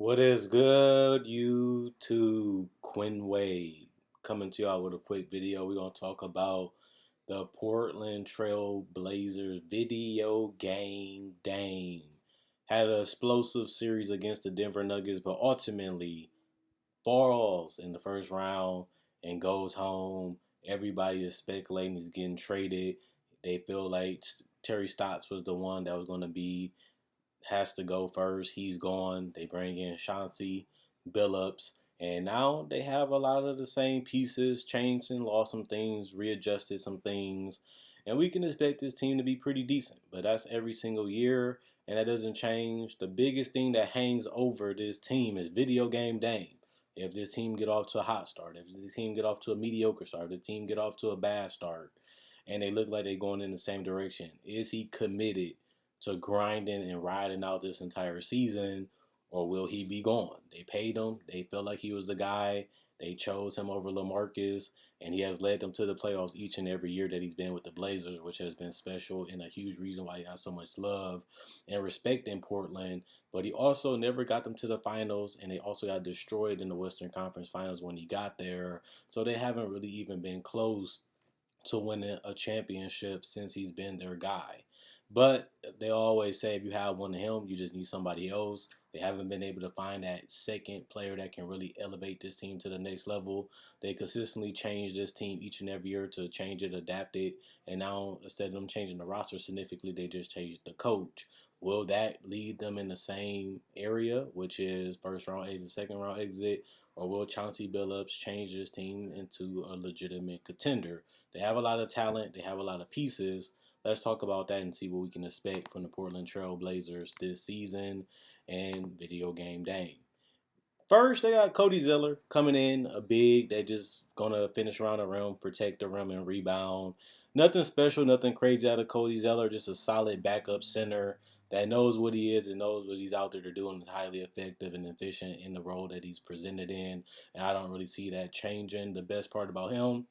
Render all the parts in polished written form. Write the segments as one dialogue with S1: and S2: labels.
S1: What is good, YouTube? Quinn Wade coming to y'all with a quick video. We're going to talk about the Portland Trailblazers video game Dame. Had an explosive series against the Denver Nuggets, but ultimately falls in the first round and goes home. Everybody is speculating he's getting traded. They feel like Terry Stotts was the one that was going to be has to go first. He's gone. They bring in Chauncey Billups. And now they have a lot of the same pieces, changed and lost some things, readjusted some things. And we can expect this team to be pretty decent. But that's every single year, and that doesn't change. The biggest thing that hangs over this team is video game Dame. If this team get off to a hot start, if this team get off to a mediocre start, if the team get off to a bad start, and they look like they're going in the same direction, is he committed to grinding and riding out this entire season, or will he be gone? They paid him. They felt like he was the guy. They chose him over LaMarcus, and he has led them to the playoffs each and every year that he's been with the Blazers, which has been special and a huge reason why he has so much love and respect in Portland. But he also never got them to the finals, and they also got destroyed in the Western Conference Finals when he got there. So they haven't really even been close to winning a championship since he's been their guy. But they always say if you have one of him, you just need somebody else. They haven't been able to find that second player that can really elevate this team to the next level. They consistently change this team each and every year to change it, adapt it, and now instead of them changing the roster significantly, they just changed the coach. Will that lead them in the same area, which is first round exit, second round exit, or will Chauncey Billups change this team into a legitimate contender? They have a lot of talent. They have a lot of pieces. Let's talk about that and see what we can expect from the Portland Trail Blazers this season and video game Dame. First, they got Cody Zeller coming in, a big that just gonna finish around the rim, protect the rim, and rebound. Nothing special, nothing crazy out of Cody Zeller. Just a solid backup center that knows what he is and knows what he's out there to do and is highly effective and efficient in the role that he's presented in. And I don't really see that changing. The best part about him,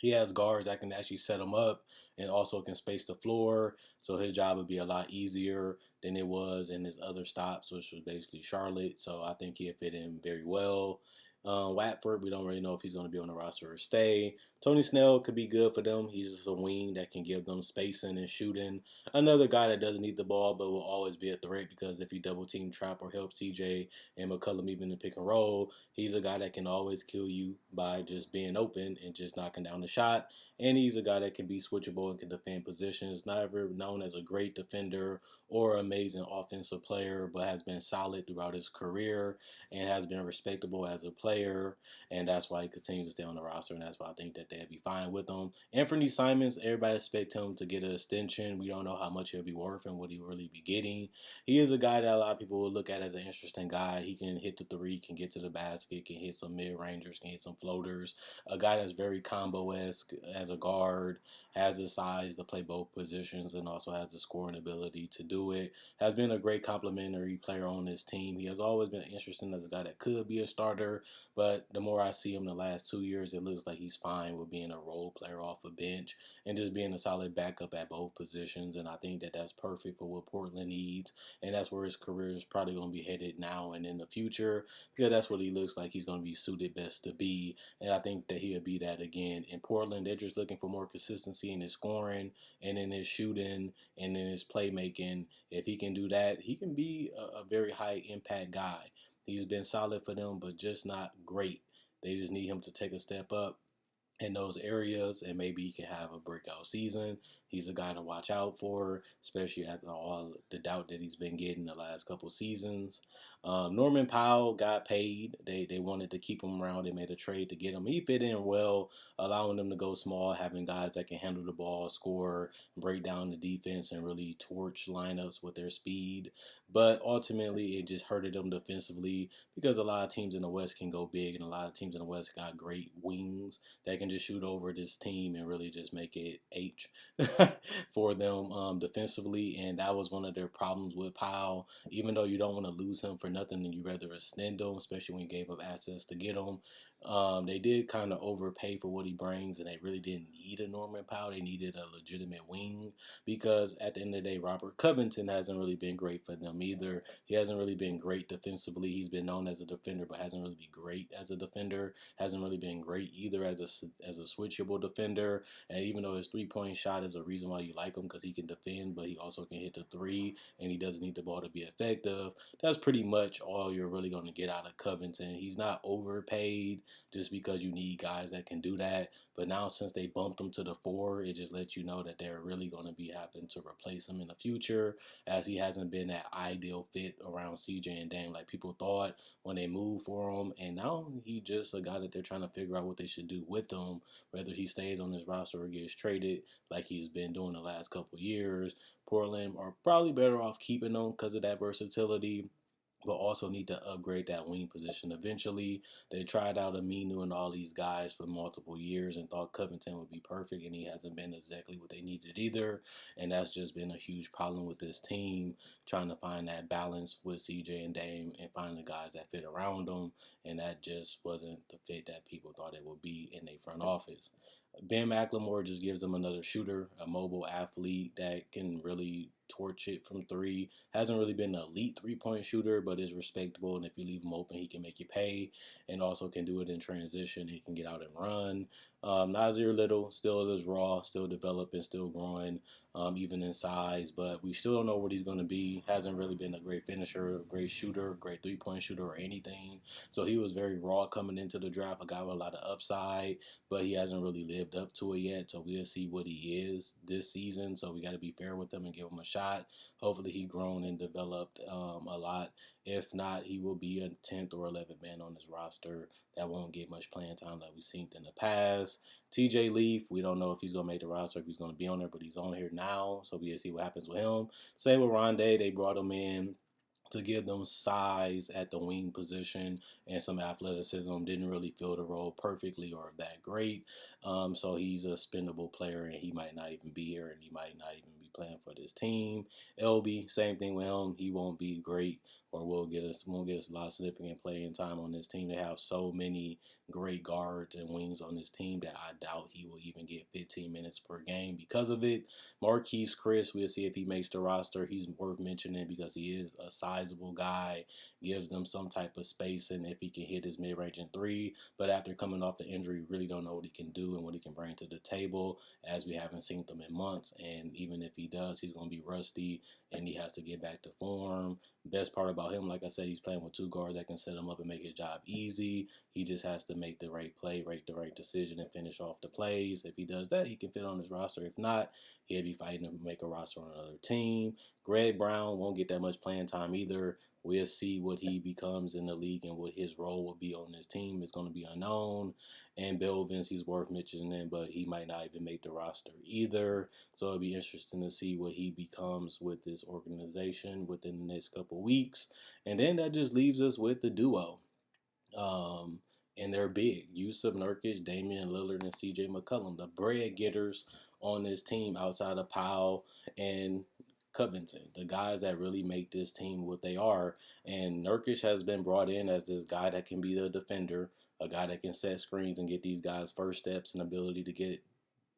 S1: he has guards that can actually set him up and also can space the floor. So his job would be a lot easier than it was in his other stops, which was basically Charlotte. So I think he'd fit in very well. Watford, we don't really know if he's going to be on the roster or stay. Tony Snell could be good for them. He's just a wing that can give them spacing and shooting. Another guy that doesn't need the ball but will always be a threat because if you double team trap or help CJ and McCullum even in pick and roll, he's a guy that can always kill you by just being open and just knocking down the shot. And he's a guy that can be switchable and can defend positions. Not ever known as a great defender or amazing offensive player, but has been solid throughout his career and has been respectable as a player. And that's why he continues to stay on the roster. And that's why I think that they'd be fine with him. Anthony Simons, everybody expect him to get an extension. We don't know how much he'll be worth and what he'll really be getting. He is a guy that a lot of people will look at as an interesting guy. He can hit the three, can get to the basket, can hit some mid-rangers, can hit some floaters. A guy that's very combo-esque as a guard, has the size to play both positions, and also has the scoring ability to do it. Has been a great complementary player on this team. He has always been interesting as a guy that could be a starter, but the more I see him the last 2 years, it looks like he's fine with being a role player off a bench and just being a solid backup at both positions. And I think that that's perfect for what Portland needs, and that's where his career is probably going to be headed now and in the future, because that's what he looks like he's going to be suited best to be. And I think that he'll be that again. In Portland, they're just looking for more consistency in his scoring and in his shooting and in his playmaking. If he can do that, he can be a very high impact guy. He's been solid for them, but just not great. They just need him to take a step up in those areas, and maybe he can have a breakout season. He's a guy to watch out for, especially after all the doubt that he's been getting the last couple seasons. Norman Powell got paid. They wanted to keep him around. They made a trade to get him. He fit in well, allowing them to go small, having guys that can handle the ball, score, break down the defense, and really torch lineups with their speed. But ultimately, it just hurted them defensively because a lot of teams in the West can go big, and a lot of teams in the West got great wings that can just shoot over this team and really just make it H. for them defensively, and that was one of their problems with Powell. Even though you don't want to lose him for nothing, and you rather extend him, especially when you gave up assets to get him. They did kind of overpay for what he brings, and they really didn't need a Norman Powell. They needed a legitimate wing because at the end of the day, Robert Covington hasn't really been great for them either. He hasn't really been great defensively. He's been known as a defender, but hasn't really been great as a defender. Hasn't really been great either as a switchable defender. And even though his 3-point shot is a reason why you like him because he can defend, but he also can hit the three, and he doesn't need the ball to be effective. That's pretty much all you're really going to get out of Covington. He's not overpaid just because you need guys that can do that. But now since they bumped him to the 4, it just lets you know that they're really going to be having to replace him in the future, as he hasn't been that ideal fit around CJ and Dame like people thought when they moved for him. And now he just a guy that they're trying to figure out what they should do with him, whether he stays on this roster or gets traded like he's been doing the last couple of years. Portland are probably better off keeping him because of that versatility, but also need to upgrade that wing position eventually. They tried out Aminu and all these guys for multiple years and thought Covington would be perfect, and he hasn't been exactly what they needed either. And that's just been a huge problem with this team, trying to find that balance with CJ and Dame and find the guys that fit around them. And that just wasn't the fit that people thought it would be in a front office. Ben McLemore just gives them another shooter, a mobile athlete that can really torch it from 3. Hasn't really been an elite 3-point shooter, but is respectable. And if you leave him open, he can make you pay, and also can do it in transition. He can get out and run. Nasir Little still is raw, still developing, still growing, even in size, but we still don't know what he's going to be. Hasn't really been a great finisher, a great shooter, great 3-point shooter, or anything. So he was very raw coming into the draft, a guy with a lot of upside, but he hasn't really lived up to it yet. So we'll see what he is this season. So we got to be fair with him and give him a shot. Hopefully he grown and developed a lot. If not, he will be a 10th or 11th man on this roster that won't get much playing time like we've seen in the past. TJ Leaf, we don't know if he's going to make the roster, if he's going to be on there, but he's on here now, so we'll see what happens with him. Same with Rondé. They brought him in to give them size at the wing position and some athleticism. Didn't really fill the role perfectly or that great. So he's a spendable player, and he might not even be here, and he might not even be playing for this team. LB, same thing with him. He won't be great, or won't get us a lot of significant playing time on this team. They have so many great guards and wings on this team that I doubt he will even get 15 minutes per game because of it. Marquise Chris, we'll see if he makes the roster. He's worth mentioning because he is a sizable guy, gives them some type of space, and if he can hit his mid-range in 3. But after coming off the injury, really don't know what he can do and what he can bring to the table, as we haven't seen them in months. And even if he does, he's going to be rusty, and he has to get back to form. Best part about him, like I said, he's playing with 2 guards that can set him up and make his job easy. He just has to make the right play, make the right decision, and finish off the plays. If he does that, he can fit on his roster. If not, he'll be fighting to make a roster on another team. Greg Brown won't get that much playing time either. We'll see what he becomes in the league and what his role will be on this team. It's going to be unknown. And Bill Vince, he's worth mentioning, but he might not even make the roster either. So it'll be interesting to see what he becomes with this organization within the next couple weeks. And then that just leaves us with the duo. And they're big. Yusuf Nurkic, Damian Lillard, and CJ McCollum, the bread getters on this team outside of Powell and Covington, the guys that really make this team what they are. And Nurkic has been brought in as this guy that can be the defender, a guy that can set screens and get these guys first steps and ability to get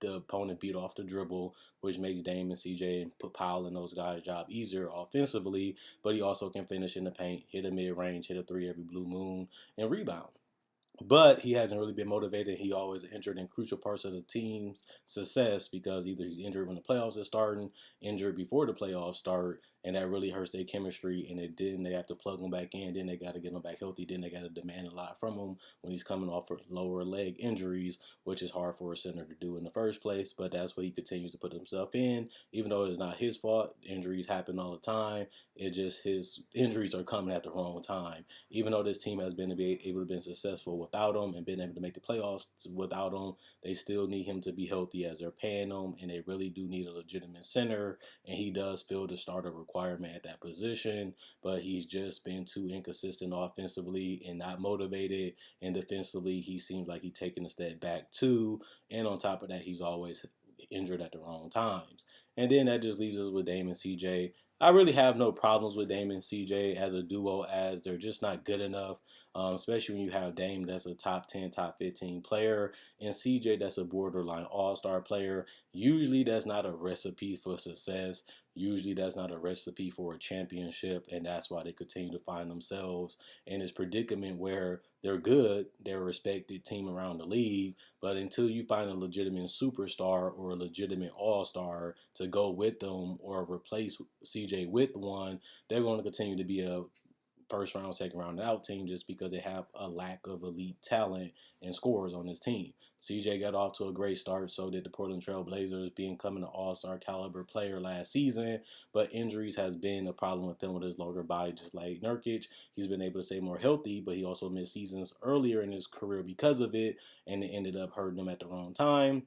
S1: the opponent beat off the dribble, which makes Dame and CJ and Powell and those guys' job easier offensively. But he also can finish in the paint, hit a mid-range, hit a 3 every blue moon, and rebound. But he hasn't really been motivated. He always injured in crucial parts of the team's success because either he's injured when the playoffs are starting, injured before the playoffs start, and that really hurts their chemistry. And then they have to plug him back in. Then they got to get him back healthy. Then they got to demand a lot from him when he's coming off of lower leg injuries, which is hard for a center to do in the first place. But that's what he continues to put himself in, even though it's not his fault. Injuries happen all the time. It just his injuries are coming at the wrong time. Even though this team has been able to be successful without him and been able to make the playoffs without him, they still need him to be healthy as they're paying him, and they really do need a legitimate center. And he does fill the starter requirement at that position, but he's just been too inconsistent offensively and not motivated. And defensively, he seems like he's taking a step back too. And on top of that, he's always injured at the wrong times. And then that just leaves us with Dame and CJ. I really have no problems with Dame and CJ as a duo, as they're just not good enough. Especially when you have Dame that's a top 10, top 15 player, and CJ that's a borderline all-star player. Usually that's not a recipe for success. Usually that's not a recipe for a championship, and that's why they continue to find themselves in this predicament where they're good, they're a respected team around the league, but until you find a legitimate superstar or a legitimate all-star to go with them or replace CJ with one, they're going to continue to be a first round, second round out team just because they have a lack of elite talent and scores on this team. CJ got off to a great start, so did the Portland Trailblazers, becoming an all-star caliber player last season, but injuries has been a problem with him with his lower body, just like Nurkic. He's been able to stay more healthy, but he also missed seasons earlier in his career because of it, and it ended up hurting him at the wrong time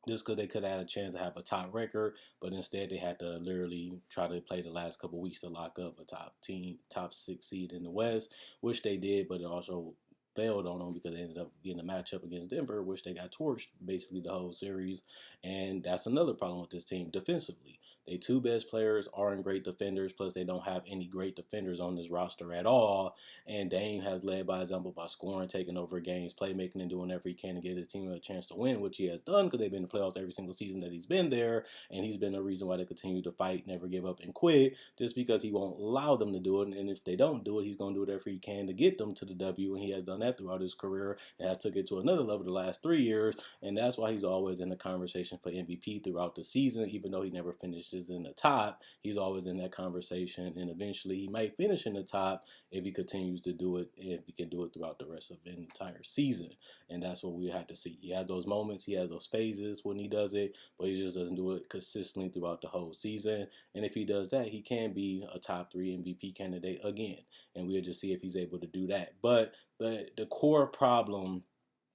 S1: just because they could have had a chance to have a top record, but instead they had to literally try to play the last couple weeks to lock up a top 6 seed in the West, which they did, but it also failed on them because they ended up getting a matchup against Denver, which they got torched basically the whole series. And that's another problem with this team defensively. They two best players aren't great defenders, plus they don't have any great defenders on this roster at all. And Dame has led by example by scoring, taking over games, playmaking, and doing everything he can to give his team a chance to win, which he has done because they've been in the playoffs every single season that he's been there. And he's been the reason why they continue to fight, never give up, and quit, just because he won't allow them to do it. And if they don't do it, he's going to do whatever he can to get them to the W. And he has done that throughout his career and has took it to another level the last 3 years. And that's why he's always in the conversation for MVP throughout the season, even though he never finishes in the top. He's always in that conversation, and eventually he might finish in the top if he continues to do it, if he can do it throughout the rest of the entire season. And that's what we have to see. He has those moments, he has those phases when he does it, but he just doesn't do it consistently throughout the whole season. And if he does that, he can be a top 3 MVP candidate again. And we'll just see if he's able to do that. But the core problem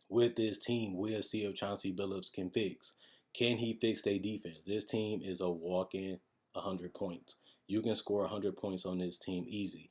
S1: with this team, we'll see if Chauncey Billups can fix. Can he fix their defense? This team is a walk-in 100 points. You can score 100 points on this team easy.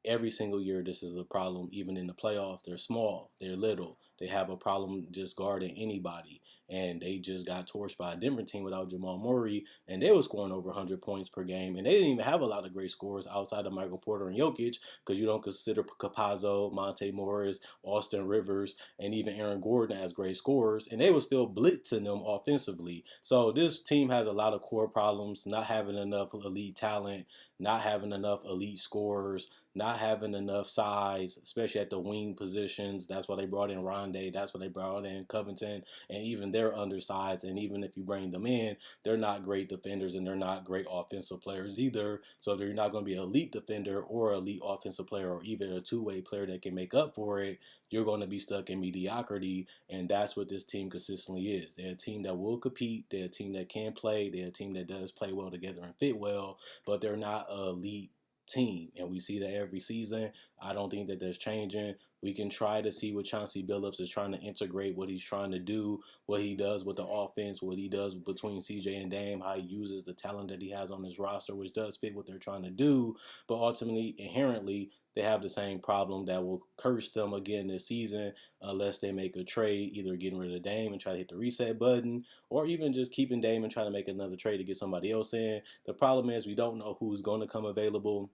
S1: Every single year, this is a problem. Even in the playoffs, they're small, they're little. They have a problem just guarding anybody. And they just got torched by a Denver team without Jamal Murray, and they were scoring over 100 points per game. And they didn't even have a lot of great scores outside of Michael Porter and Jokic, because you don't consider Capazzo, Monte Morris, Austin Rivers, and even Aaron Gordon as great scorers. And they were still blitzing them offensively. So this team has a lot of core problems, not having enough elite talent, not having enough elite scorers, not having enough size, especially at the wing positions. That's why they brought in Rondé. That's why they brought in Covington. And even they're undersized. And even if you bring them in, they're not great defenders and they're not great offensive players either. So they're not going to be an elite defender or elite offensive player or even a two-way player that can make up for it. You're going to be stuck in mediocrity. And that's what this team consistently is. They're a team that will compete. They're a team that can play. They're a team that does play well together and fit well. But they're not an elite team, and we see that every season. I don't think that that's changing. We can try to see what Chauncey Billups is trying to integrate, what he's trying to do, what he does with the offense, what he does between CJ and Dame, how he uses the talent that he has on his roster, which does fit what they're trying to do. But ultimately, inherently, they have the same problem that will curse them again this season unless they make a trade, either getting rid of Dame and try to hit the reset button, or even just keeping Dame and trying to make another trade to get somebody else in. The problem is we don't know who's going to come available.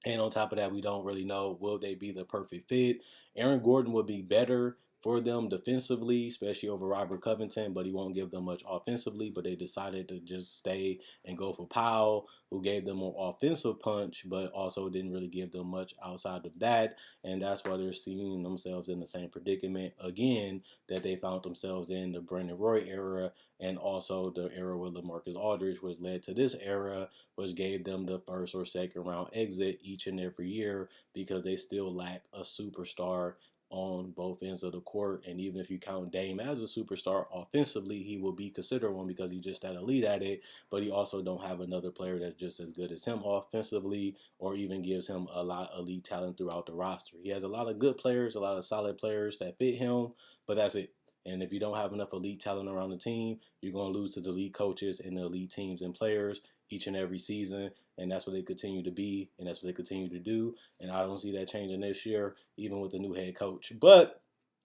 S1: And on top of that, we don't really know, will they be the perfect fit? Aaron Gordon would be better for them defensively, especially over Robert Covington, but he won't give them much offensively. But they decided to just stay and go for Powell, who gave them more offensive punch, but also didn't really give them much outside of that. And that's why they're seeing themselves in the same predicament again that they found themselves in the Brandon Roy era, and also the era with LaMarcus Aldridge, which led to this era, which gave them the first or second round exit each and every year because they still lack a superstar on both ends of the court. And even if you count Dame as a superstar offensively, he will be considered one because he's just that elite at it. But he also don't have another player that's just as good as him offensively, or even gives him a lot of elite talent throughout the roster. He has a lot of good players, a lot of solid players that fit him, but that's it. And if you don't have enough elite talent around the team, you're going to lose to the elite coaches and the elite teams and players each and every season. And that's what they continue to be, and that's what they continue to do. And I don't see that changing this year, even with the new head coach. But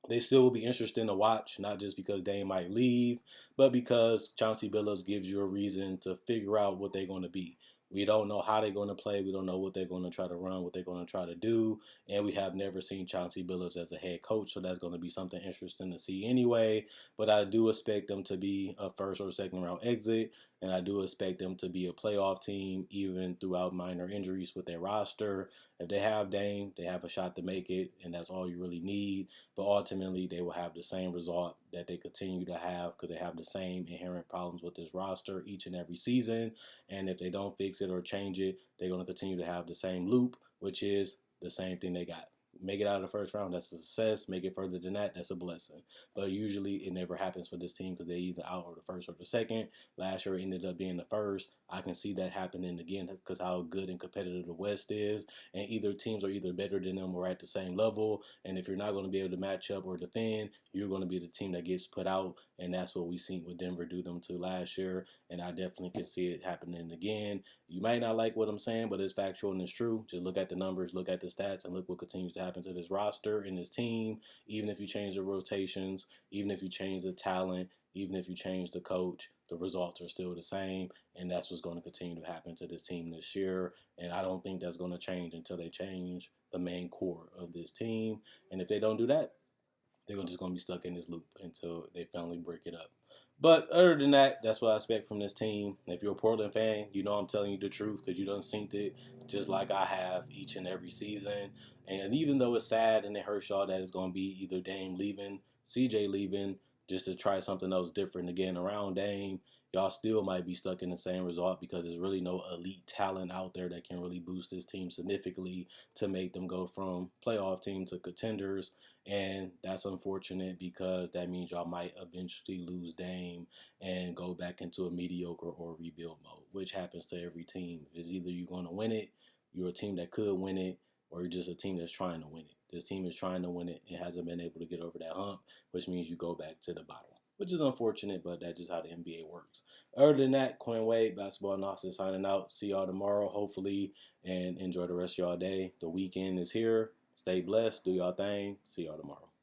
S1: they still will be interesting to watch, not just because Dame might leave, but because Chauncey Billups gives you a reason to figure out what they're going to be. We don't know how they're going to play. We don't know what they're going to try to run, what they're going to try to do. And we have never seen Chauncey Billups as a head coach, so that's going to be something interesting to see anyway. But I do expect them to be a first or second round exit, and I do expect them to be a playoff team, even throughout minor injuries with their roster. If they have Dame, they have a shot to make it, and that's all you really need. But ultimately, they will have the same result that they continue to have because they have the same inherent problems with this roster each and every season. And if they don't fix it or change it, they're going to continue to have the same loop, which is the same thing they got. Make it out of the first round, that's a success. Make it further than that, that's a blessing. But usually it never happens for this team because they're either out of the first or the second. Last year it ended up being the first. I can see that happening again because how good and competitive the West is. And either teams are either better than them or at the same level. And if you're not going to be able to match up or defend, you're going to be the team that gets put out. And that's what we seen with Denver do them to last year. And I definitely can see it happening again. You might not like what I'm saying, but it's factual and it's true. Just look at the numbers, look at the stats, and look what continues to happen to this roster and this team. Even if you change the rotations, even if you change the talent, even if you change the coach, the results are still the same. And that's what's going to continue to happen to this team this year. And I don't think that's going to change until they change the main core of this team. And if they don't do that, they're just going to be stuck in this loop until they finally break it up. But other than that, that's what I expect from this team. If you're a Portland fan, you know I'm telling you the truth because you done seen it just like I have each and every season. And even though it's sad and it hurts y'all that it's going to be either Dame leaving, CJ leaving, just to try something else different again around Dame, y'all still might be stuck in the same result because there's really no elite talent out there that can really boost this team significantly to make them go from playoff team to contenders. And that's unfortunate because that means y'all might eventually lose Dame and go back into a mediocre or rebuild mode, which happens to every team. It's either you're going to win it, you're a team that could win it, or you're just a team that's trying to win it. This team is trying to win it and hasn't been able to get over that hump, which means you go back to the bottom, which is unfortunate, but that's just how the NBA works. Other than that, Quinn Wade, Basketball Analysis signing out. See y'all tomorrow, hopefully, and enjoy the rest of y'all day. The weekend is here. Stay blessed. Do y'all thing. See y'all tomorrow.